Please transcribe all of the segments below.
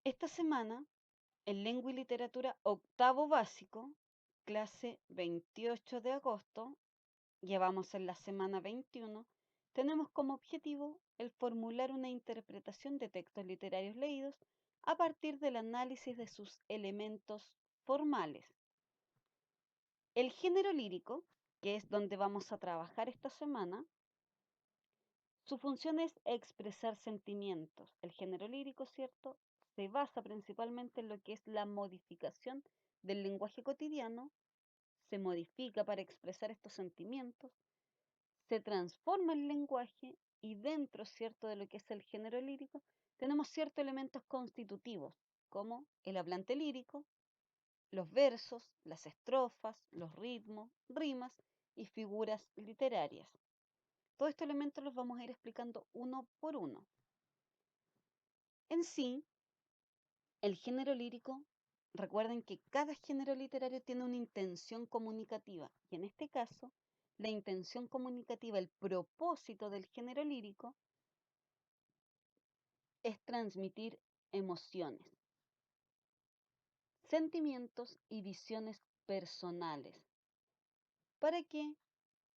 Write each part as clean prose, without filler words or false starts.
Esta semana, en Lengua y Literatura octavo básico, clase 28 de agosto, llevamos en la semana 21, tenemos como objetivo el formular una interpretación de textos literarios leídos a partir del análisis de sus elementos formales. El género lírico, que es donde vamos a trabajar esta semana, su función es expresar sentimientos. El género lírico, ¿cierto?, se basa principalmente en lo que es la modificación del lenguaje cotidiano, se modifica para expresar estos sentimientos, se transforma el lenguaje y dentro, ¿cierto?, de lo que es el género lírico, tenemos ciertos elementos constitutivos, como el hablante lírico, los versos, las estrofas, los ritmos, rimas y figuras literarias. Todos estos elementos los vamos a ir explicando uno por uno. En sí, el género lírico, recuerden que cada género literario tiene una intención comunicativa y en este caso, la intención comunicativa, el propósito del género lírico es transmitir emociones, sentimientos y visiones personales. ¿Para qué?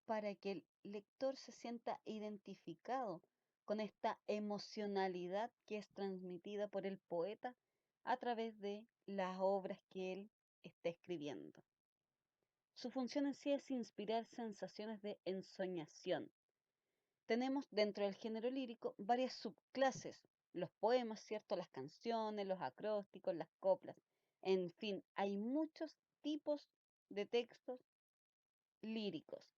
Para que el lector se sienta identificado con esta emocionalidad que es transmitida por el poeta a través de las obras que él está escribiendo. Su función en sí es inspirar sensaciones de ensoñación. Tenemos dentro del género lírico varias subclases, los poemas, ¿cierto? Las canciones, los acrósticos, las coplas. En fin, hay muchos tipos de textos líricos.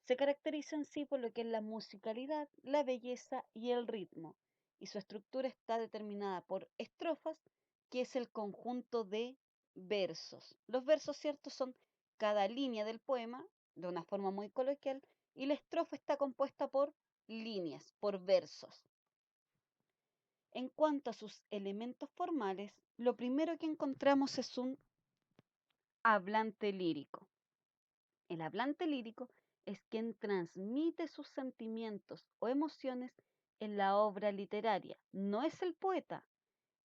Se caracteriza en sí por lo que es la musicalidad, la belleza y el ritmo, y su estructura está determinada por estrofas, que es el conjunto de versos. Los versos, ¿cierto?, son cada línea del poema, de una forma muy coloquial, y la estrofa está compuesta por líneas, por versos. En cuanto a sus elementos formales, lo primero que encontramos es un hablante lírico. El hablante lírico es quien transmite sus sentimientos o emociones en la obra literaria. No es el poeta.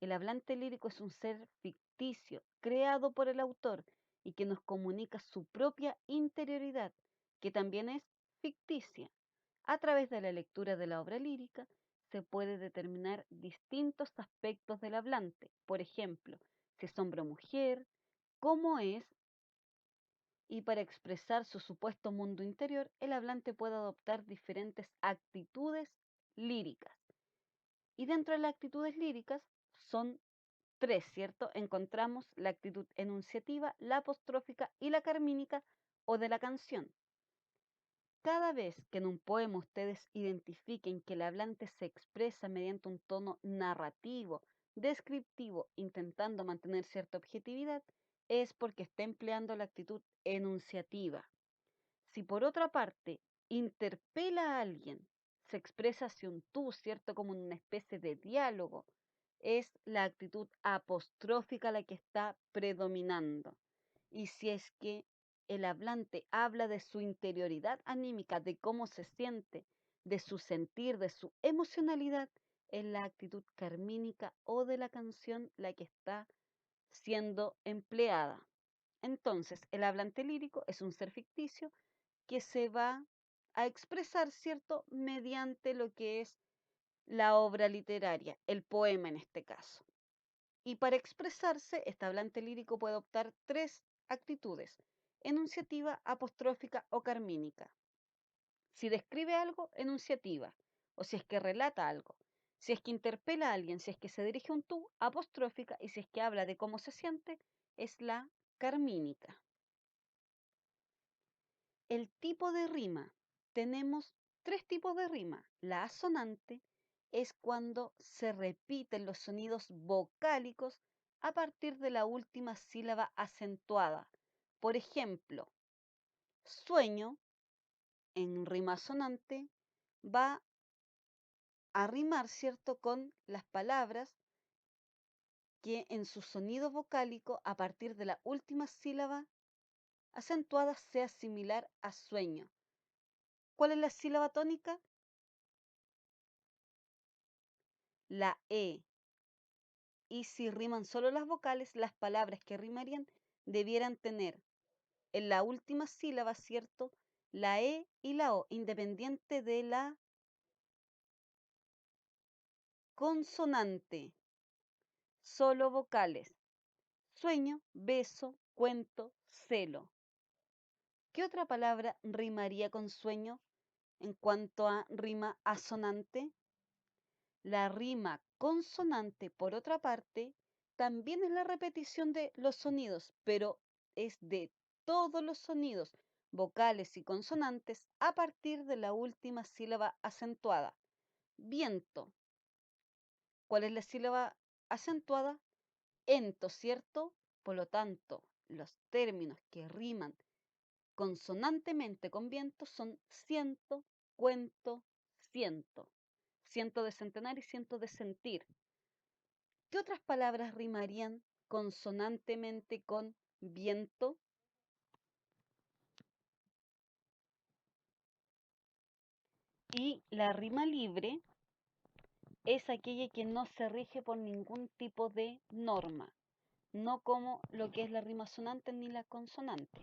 El hablante lírico es un ser ficticio, creado por el autor y que nos comunica su propia interioridad, que también es ficticia. A través de la lectura de la obra lírica se puede determinar distintos aspectos del hablante. Por ejemplo, si es hombre o mujer, cómo es, y para expresar su supuesto mundo interior, el hablante puede adoptar diferentes actitudes líricas. Y dentro de las actitudes líricas son tres, ¿cierto? Encontramos la actitud enunciativa, la apostrófica y la carmínica o de la canción. Cada vez que en un poema ustedes identifiquen que el hablante se expresa mediante un tono narrativo, descriptivo, intentando mantener cierta objetividad, es porque está empleando la actitud enunciativa. Si por otra parte interpela a alguien, se expresa hacia un tú, ¿cierto? Como una especie de diálogo, es la actitud apostrófica la que está predominando. Y si es que el hablante habla de su interioridad anímica, de cómo se siente, de su sentir, de su emocionalidad, es la actitud carmínica o de la canción la que está siendo empleada. Entonces, el hablante lírico es un ser ficticio que se va a expresar, ¿cierto?, mediante lo que es la obra literaria, el poema en este caso. Y para expresarse, este hablante lírico puede adoptar tres actitudes: enunciativa, apostrófica o carmínica. Si describe algo, enunciativa, o si es que relata algo. Si es que interpela a alguien, si es que se dirige a un tú, apostrófica, y si es que habla de cómo se siente, es la carmínica. El tipo de rima. Tenemos tres tipos de rima. La asonante es cuando se repiten los sonidos vocálicos a partir de la última sílaba acentuada. Por ejemplo, sueño en rima asonante va a rimar, ¿cierto?, con las palabras que en su sonido vocálico a partir de la última sílaba acentuada sea similar a sueño. ¿Cuál es la sílaba tónica? La E. Y si riman solo las vocales, las palabras que rimarían debieran tener en la última sílaba, ¿cierto? La E y la O, independiente de la consonante, solo vocales. Sueño, beso, cuento, celo. ¿Qué otra palabra rimaría con sueño en cuanto a rima asonante? La rima consonante, por otra parte, también es la repetición de los sonidos, pero es de todos los sonidos, vocales y consonantes, a partir de la última sílaba acentuada. Viento. ¿Cuál es la sílaba acentuada? Ento, ¿cierto? Por lo tanto, los términos que riman consonantemente con viento son ciento, cuento, ciento. Ciento de centenar y ciento de sentir. ¿Qué otras palabras rimarían consonantemente con viento? Y la rima libre es aquella que no se rige por ningún tipo de norma, no como lo que es la rima sonante ni la consonante.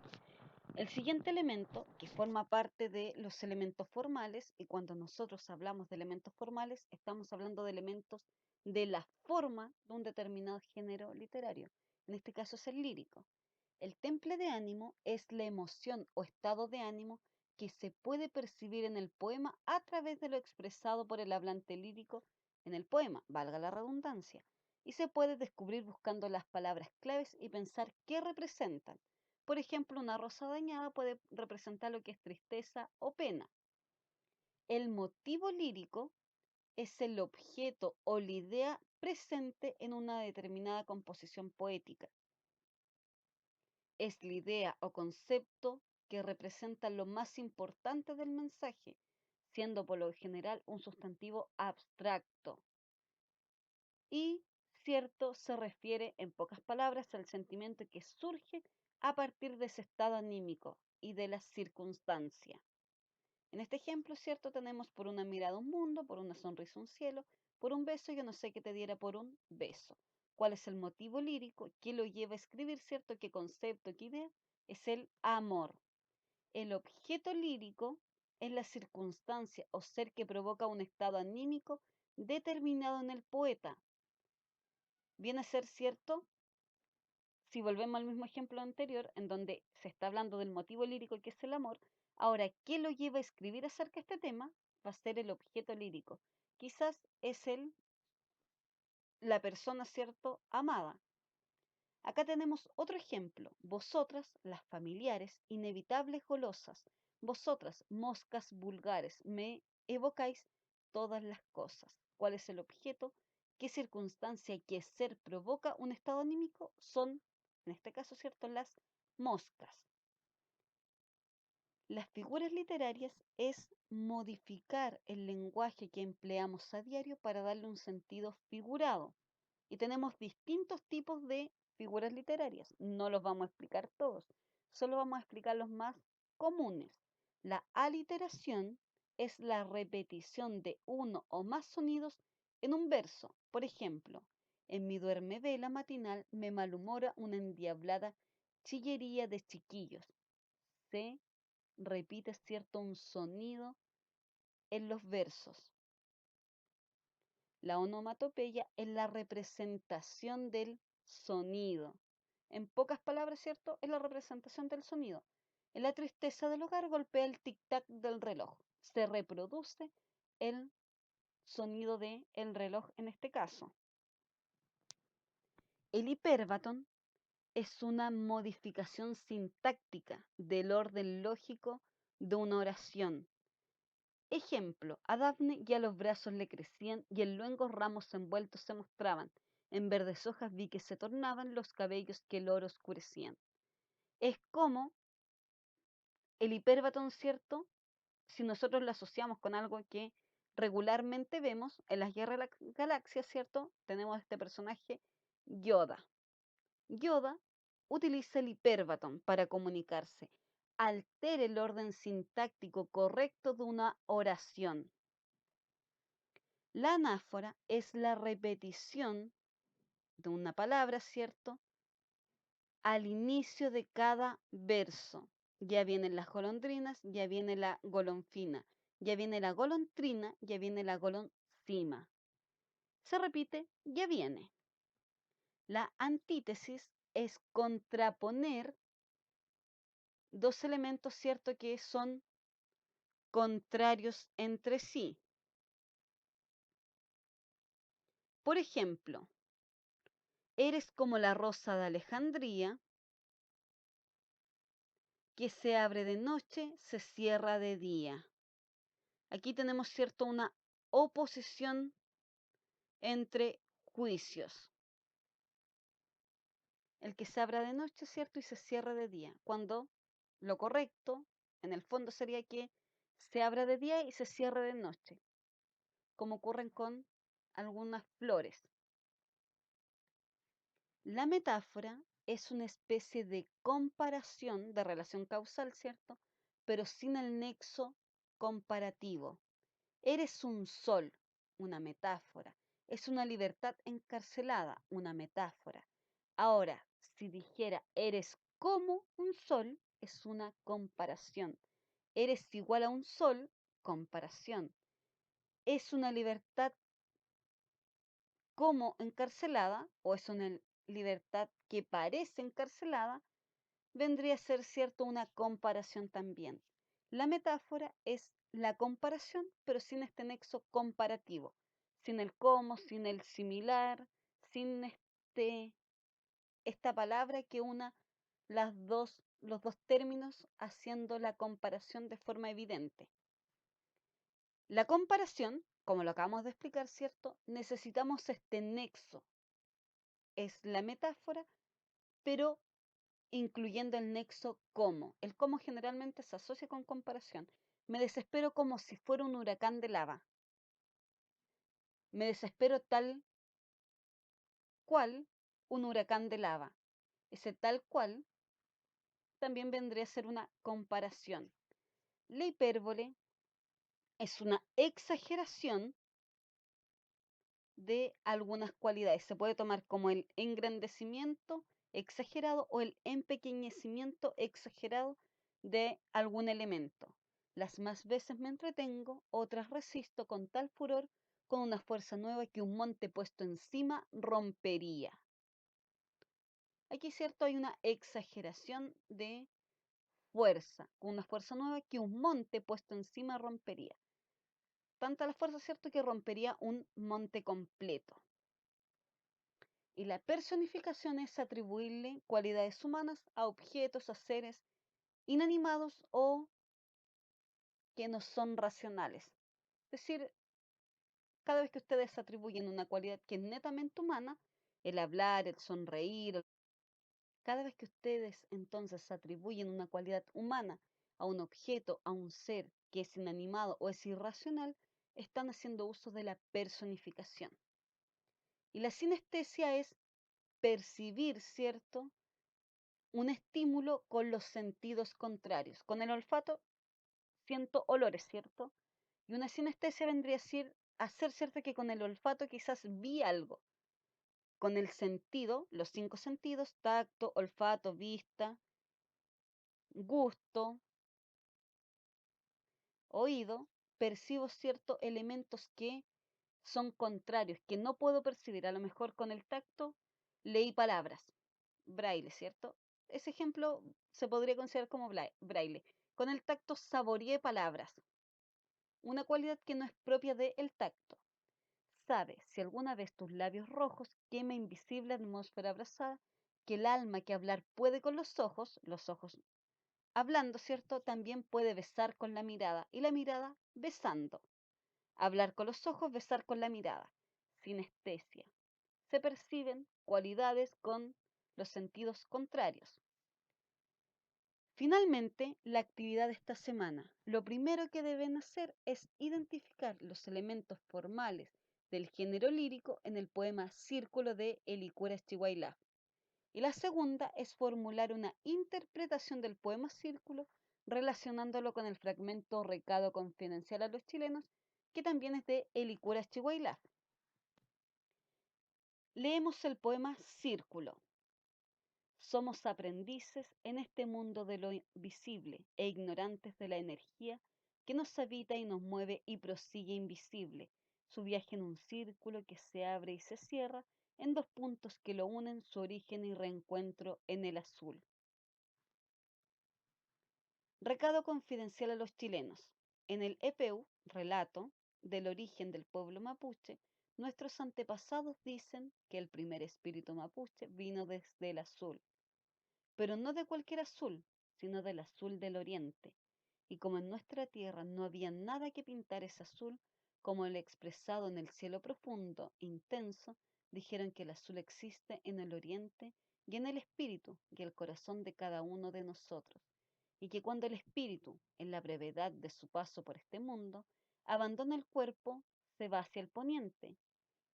El siguiente elemento, que forma parte de los elementos formales, y cuando nosotros hablamos de elementos formales, estamos hablando de elementos de la forma de un determinado género literario. En este caso es el lírico. El temple de ánimo es la emoción o estado de ánimo que se puede percibir en el poema a través de lo expresado por el hablante lírico en el poema, valga la redundancia, y se puede descubrir buscando las palabras claves y pensar qué representan. Por ejemplo, una rosa dañada puede representar lo que es tristeza o pena. El motivo lírico es el objeto o la idea presente en una determinada composición poética. Es la idea o concepto que representa lo más importante del mensaje, siendo por lo general un sustantivo abstracto. Y cierto se refiere, en pocas palabras, al sentimiento que surge a partir de ese estado anímico y de la circunstancia. En este ejemplo, cierto, tenemos por una mirada un mundo, por una sonrisa un cielo, por un beso yo no sé qué te diera por un beso. ¿Cuál es el motivo lírico? ¿Qué lo lleva a escribir, cierto? ¿Qué concepto, qué idea? Es el amor. El objeto lírico es la circunstancia o ser que provoca un estado anímico determinado en el poeta. Viene a ser cierto, si volvemos al mismo ejemplo anterior, en donde se está hablando del motivo lírico que es el amor, ahora, ¿qué lo lleva a escribir acerca de este tema? Va a ser el objeto lírico. Quizás es la persona, ¿cierto?, amada. Acá tenemos otro ejemplo. Vosotras, las familiares, inevitables golosas. Vosotras, moscas vulgares, me evocáis todas las cosas. ¿Cuál es el objeto? ¿Qué circunstancia, qué ser provoca un estado anímico? Son, en este caso, ¿cierto?, las moscas. Las figuras literarias es modificar el lenguaje que empleamos a diario para darle un sentido figurado. Y tenemos distintos tipos de figuras literarias. No los vamos a explicar todos, solo vamos a explicar los más comunes. La aliteración es la repetición de uno o más sonidos en un verso. Por ejemplo, en mi duerme vela matinal me malhumora una endiablada chillería de chiquillos. Se repite, cierto, un sonido en los versos. La onomatopeya es la representación del sonido. En pocas palabras, ¿cierto? Es la representación del sonido. En la tristeza del hogar golpea el tic-tac del reloj. Se reproduce el sonido del reloj en este caso. El hiperbatón es una modificación sintáctica del orden lógico de una oración. Ejemplo, a Dafne ya los brazos le crecían y en luengos ramos envueltos se mostraban. En verdes hojas vi que se tornaban los cabellos que el oro oscurecían. Es como el hiperbatón, ¿cierto? Si nosotros lo asociamos con algo que regularmente vemos en las guerras de las galaxias, ¿cierto? Tenemos este personaje Yoda. Yoda utiliza el hiperbatón para comunicarse. Altera el orden sintáctico correcto de una oración. La anáfora es la repetición de una palabra, ¿cierto? Al inicio de cada verso. Ya vienen las golondrinas, ya viene la golonfina, ya viene la golondrina, ya viene la goloncima. Se repite, ya viene. La antítesis es contraponer dos elementos, ¿cierto?, que son contrarios entre sí. Por ejemplo, eres como la rosa de Alejandría, que se abre de noche, se cierra de día. Aquí tenemos, ¿cierto?, una oposición entre juicios. El que se abra de noche, ¿cierto?, y se cierra de día, cuando lo correcto, en el fondo, sería que se abra de día y se cierre de noche, como ocurren con algunas flores. La metáfora es una especie de comparación, de relación causal, ¿cierto?, pero sin el nexo comparativo. Eres un sol, una metáfora. Es una libertad encarcelada, una metáfora. Ahora, si dijera eres como un sol, es una comparación. Eres igual a un sol, comparación. Es una libertad como encarcelada, o es una libertad que parece encarcelada, vendría a ser, cierto, una comparación también. La metáfora es la comparación, pero sin este nexo comparativo, sin el como, sin el similar, sin esta palabra que una los dos términos haciendo la comparación de forma evidente. La comparación, como lo acabamos de explicar, ¿cierto? Necesitamos este nexo. Es la metáfora, pero incluyendo el nexo como. El como generalmente se asocia con comparación. Me desespero como si fuera un huracán de lava. Me desespero tal cual un huracán de lava. Ese tal cual también vendría a ser una comparación. La hipérbole es una exageración de algunas cualidades. Se puede tomar como el engrandecimiento exagerado o el empequeñecimiento exagerado de algún elemento. Las más veces me entretengo, otras resisto con tal furor, con una fuerza nueva que un monte puesto encima rompería. Aquí, cierto, hay una exageración de fuerza, con una fuerza nueva que un monte puesto encima rompería. Tanta la fuerza, cierto, que rompería un monte completo. Y la personificación es atribuirle cualidades humanas a objetos, a seres inanimados o que no son racionales. Es decir, cada vez que ustedes atribuyen una cualidad que es netamente humana, el hablar, el sonreír, cada vez que ustedes entonces atribuyen una cualidad humana a un objeto, a un ser que es inanimado o es irracional, están haciendo uso de la personificación. Y la sinestesia es percibir, ¿cierto?, un estímulo con los sentidos contrarios. Con el olfato siento olores, ¿cierto? Y una sinestesia vendría a ser hacer, ¿cierto?, que con el olfato quizás vi algo. Con el sentido, los cinco sentidos, tacto, olfato, vista, gusto, oído, percibo ciertos elementos que son contrarios, que no puedo percibir. A lo mejor con el tacto leí palabras, braille, ¿cierto? Ese ejemplo se podría considerar como braille. Con el tacto saboreé palabras, una cualidad que no es propia del tacto. Sabe, si alguna vez tus labios rojos quema invisible atmósfera abrazada, que el alma que hablar puede con los ojos hablando, ¿cierto? También puede besar con la mirada y la mirada besando. Hablar con los ojos, besar con la mirada. Sinestesia. Se perciben cualidades con los sentidos contrarios. Finalmente, la actividad de esta semana. Lo primero que deben hacer es identificar los elementos formales del género lírico en el poema Círculo de Elicuras Chihuahua. Y la segunda es formular una interpretación del poema Círculo relacionándolo con el fragmento Recado confidencial a los chilenos, que también es de Elicuras Chihuahua. Leemos el poema Círculo. Somos aprendices en este mundo de lo visible e ignorantes de la energía que nos habita y nos mueve y prosigue invisible, su viaje en un círculo que se abre y se cierra en dos puntos que lo unen, su origen y reencuentro en el azul. Recado confidencial a los chilenos. En el EPU, relato del origen del pueblo mapuche, nuestros antepasados dicen que el primer espíritu mapuche vino desde el azul, pero no de cualquier azul, sino del azul del oriente. Y como en nuestra tierra no había nada que pintar ese azul, como el expresado en el cielo profundo, intenso, dijeron que el azul existe en el oriente y en el espíritu y el corazón de cada uno de nosotros, y que cuando el espíritu, en la brevedad de su paso por este mundo, abandona el cuerpo, se va hacia el poniente,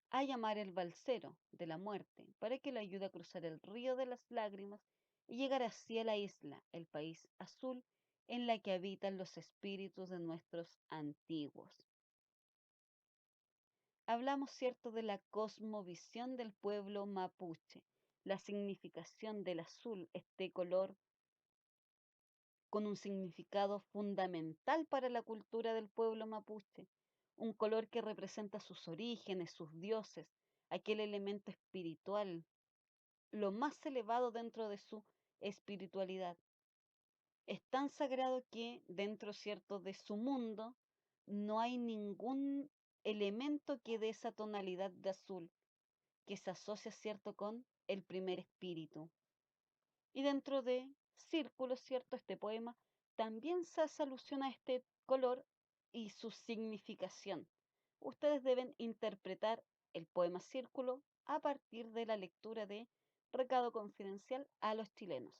a llamar el balsero de la muerte para que le ayude a cruzar el río de las lágrimas y llegar hacia la isla, el país azul, en la que habitan los espíritus de nuestros antiguos. Hablamos, cierto, de la cosmovisión del pueblo mapuche, la significación del azul, este color con un significado fundamental para la cultura del pueblo mapuche, un color que representa sus orígenes, sus dioses, aquel elemento espiritual, lo más elevado dentro de su espiritualidad. Es tan sagrado que dentro, cierto, de su mundo no hay ningún elemento que dé esa tonalidad de azul, que se asocia, cierto, con el primer espíritu. Y dentro de Círculo, cierto, este poema también se hace alusión a este color y su significación. Ustedes deben interpretar el poema Círculo a partir de la lectura de Recado Confidencial a los chilenos.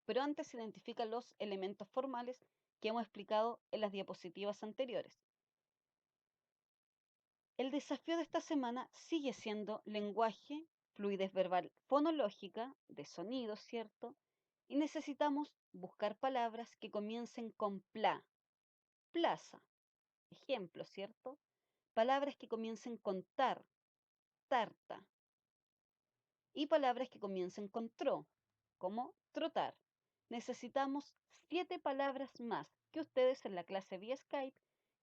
Pero antes identifica los elementos formales que hemos explicado en las diapositivas anteriores. El desafío de esta semana sigue siendo lenguaje, fluidez verbal fonológica, de sonido, ¿cierto? Y necesitamos buscar palabras que comiencen con pla, plaza, ejemplo, ¿cierto? Palabras que comiencen con tar, tarta, y palabras que comiencen con tro, como trotar. Necesitamos 7 palabras más que ustedes en la clase vía Skype,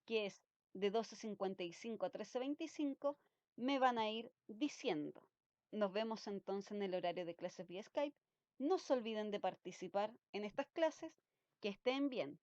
que es de 12:55 a 13:25, me van a ir diciendo. Nos vemos entonces en el horario de clases vía Skype. No se olviden de participar en estas clases. Que estén bien.